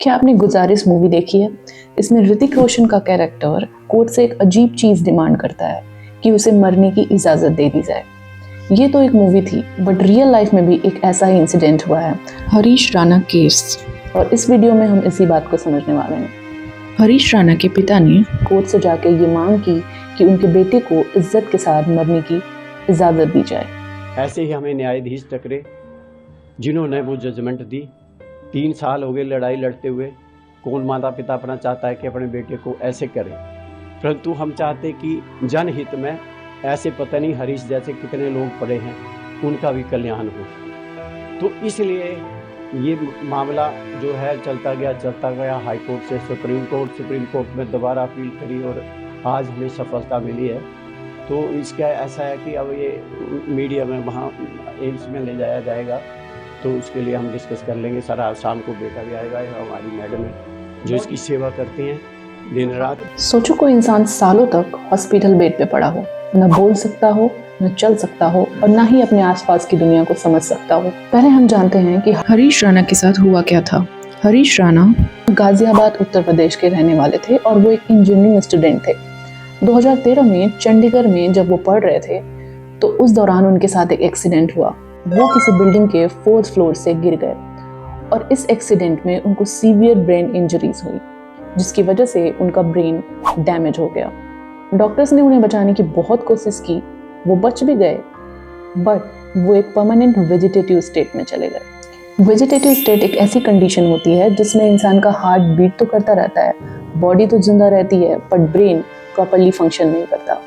क्या आपने गुजारिश मूवी देखी है? इसमें ऋतिक रोशन का कैरेक्टर कोर्ट से एक अजीब चीज डिमांड करता है कि उसे मरने की इजाजत दे दी जाए। ये तो एक मूवी थी, बट रियल लाइफ में भी एक ऐसा ही इंसिडेंट हुआ है, हरीश राणा केस। और इस वीडियो में हम इसी बात को समझने वाले हैं। हरीश राणा के पिता ने कोर्ट से जाकर ये मांग की कि उनके बेटे को इज्जत के साथ मरने की इजाजत दी जाए। ऐसे ही हमें न्यायाधीश टकरे जिन्होंने वो जजमेंट दी। 3 साल हो गए लड़ाई लड़ते हुए। कौन माता पिता अपना चाहता है कि अपने बेटे को ऐसे करे, परंतु हम चाहते कि जनहित में ऐसे पता नहीं हरीश जैसे कितने लोग पड़े हैं, उनका भी कल्याण हो। तो इसलिए ये मामला जो है चलता गया हाई कोर्ट से सुप्रीम कोर्ट में दोबारा अपील करी और आज हमें सफलता मिली है। तो इसका ऐसा है कि अब ये मीडिया में वहाँ एम्स में ले जाया जाएगा, तो उसके लिए हम डिस्कस कर लेंगे। सर आज शाम को बेटा भी आएगा, हमारी मैडम है जो इसकी सेवा करती हैं दिन रात। सोचो कोई इंसान सालों तक हॉस्पिटल बेड पे पड़ा हो, न बोल सकता हो, न चल सकता हो और न ही अपने आसपास की दुनिया को समझ सकता हो। पहले हम जानते हैं कि हरीश राणा के साथ हुआ क्या था। हरीश राणा गाजियाबाद उत्तर प्रदेश के रहने वाले थे और वो एक इंजीनियरिंग स्टूडेंट थे। 2013 में चंडीगढ़ में जब वो पढ़ रहे थे तो उस दौरान उनके साथ एक एक्सीडेंट हुआ। वो किसी बिल्डिंग के 4th फ्लोर से गिर गए और इस एक्सीडेंट में उनको सीवियर ब्रेन इंजरीज हुई, जिसकी वजह से उनका ब्रेन डैमेज हो गया। डॉक्टर्स ने उन्हें बचाने की बहुत कोशिश की, वो बच भी गए, बट वो एक परमानेंट वेजिटेटिव स्टेट में चले गए। वेजिटेटिव स्टेट एक ऐसी कंडीशन होती है जिसमें इंसान का हार्ट बीट तो करता रहता है, बॉडी तो जिंदा रहती है, बट ब्रेन प्रॉपरली फंक्शन नहीं करता।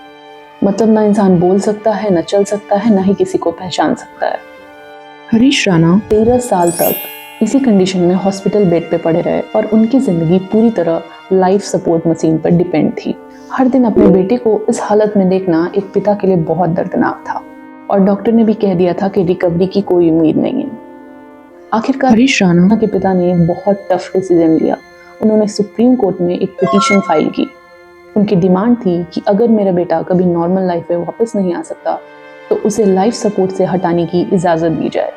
मतलब ना इंसान बोल सकता है, ना चल सकता है, ना ही किसी को पहचान सकता है। हरीश राणा 13 साल तक इसी कंडीशन में हॉस्पिटल बेड पे पड़े रहे और उनकी जिंदगी पूरी तरह लाइफ सपोर्ट मशीन पर डिपेंड थी। हर दिन अपने बेटे को इस हालत में देखना एक पिता के लिए बहुत दर्दनाक था और डॉक्टर ने भी कह दिया था कि रिकवरी की कोई उम्मीद नहीं है। आखिरकार हरीश राणा के पिता ने एक बहुत टफ डिसीजन लिया। उन्होंने सुप्रीम कोर्ट में एक पिटीशन फाइल की। उनकी डिमांड थी कि अगर मेरा बेटा कभी नॉर्मल लाइफ में वापस नहीं आ सकता तो उसे लाइफ सपोर्ट से हटाने की इजाज़त दी जाए।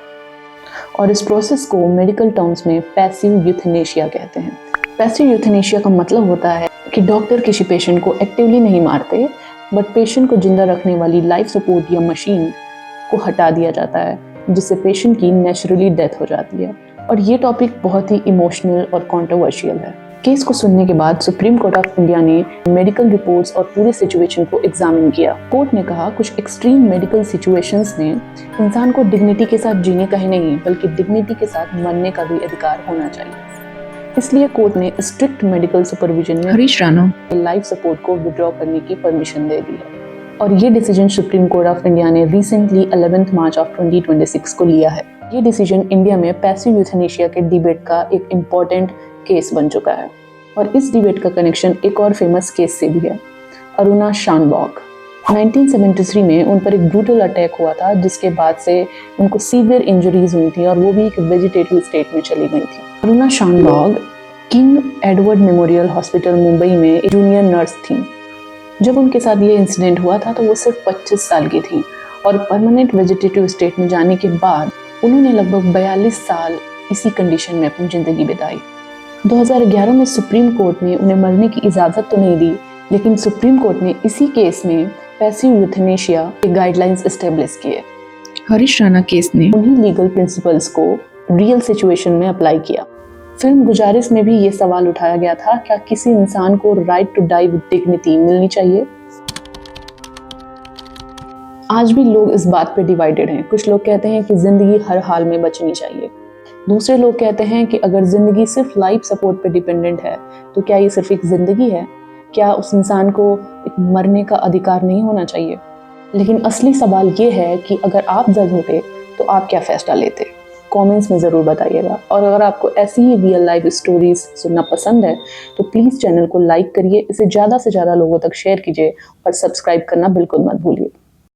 और इस प्रोसेस को मेडिकल टर्म्स में पैसिव यूथेनेशिया कहते हैं। पैसिव यूथेनेशिया का मतलब होता है कि डॉक्टर किसी पेशेंट को एक्टिवली नहीं मारते, बट पेशेंट को जिंदा रखने वाली लाइफ सपोर्ट या मशीन को हटा दिया जाता है, जिससे पेशेंट की नेचुरली डेथ हो जाती है। और ये टॉपिक बहुत ही इमोशनल और कॉन्ट्रोवर्शियल है। केस को सुनने के बाद सुप्रीम कोर्ट ऑफ इंडिया ने मेडिकल रिपोर्ट्स और पूरी सिचुएशन को एग्जामिन किया। कोर्ट ने कहा कुछ एक्सट्रीम मेडिकल सिचुएशंस ने इंसान को डिग्निटी के साथ जीने का ही नहीं बल्कि डिग्निटी के साथ मरने का भी अधिकार होना चाहिए। इसलिए कोर्ट ने स्ट्रिक्ट मेडिकल सुपरविजन में हरीश राणा लाइफ सपोर्ट को विड्रॉ करने की परमिशन दे दी है। और ये decision supreme court of India ने रिसेंटली 11 मार्च ऑफ 2026 को लिया है। ये डिसीजन इंडिया में पैसिव यूथेनेशिया के डिबेट का एक इम्पोर्टेंट केस बन चुका है। और इस डिबेट का कनेक्शन एक और फेमस केस से भी है, अरुणा शानबॉग। 1973 में उन पर एक ब्रूटल अटैक हुआ था, जिसके बाद से उनको सीवियर इंजरीज हुई थी और वो भी एक वेजिटेटिव स्टेट में चली गई थी। Aruna Shanbaug King Edward Memorial Hospital Mumbai में जूनियर नर्स थी। जब उनके साथ ये इंसिडेंट हुआ था तो वो सिर्फ 25 साल की थी और परमानेंट वेजिटेटिव स्टेट में जाने के बाद उन्होंने लगभग 42 साल इसी कंडीशन में अपनी जिंदगी बिताई। 2011 में सुप्रीम कोर्ट ने उन्हें मरने की इजाज़त तो नहीं दी, लेकिन सुप्रीम कोर्ट ने इसी केस में पैसिव यूथेनेशिया के गाइडलाइंस एस्टेब्लिश किए। हरीश राणा केस ने उन्हीं लीगल प्रिंसिपल्स को रियल सिचुएशन में अप्लाई किया। फिल्म गुजारिश में भी ये सवाल उठाया गया था, क्या किसी इंसान को right to die with dignity मिलनी चाहिए? आज भी लोग इस बात पे डिवाइडेड हैं। कुछ लोग कहते हैं कि जिंदगी हर हाल में बचनी चाहिए, दूसरे लोग कहते हैं कि अगर जिंदगी सिर्फ लाइफ सपोर्ट पे डिपेंडेंट है तो क्या ये सिर्फ एक जिंदगी है? क्या उस इंसान को एक मरने का अधिकार नहीं होना चाहिए? लेकिन असली सवाल ये है कि अगर आप जज होते तो आप क्या फैसला लेते? कमेंट्स में ज़रूर बताइएगा। और अगर आपको ऐसी ही रियल लाइफ स्टोरीज सुनना पसंद है तो प्लीज़ चैनल को लाइक करिए, इसे ज़्यादा से ज़्यादा लोगों तक शेयर कीजिए और सब्सक्राइब करना बिल्कुल मत भूलिए।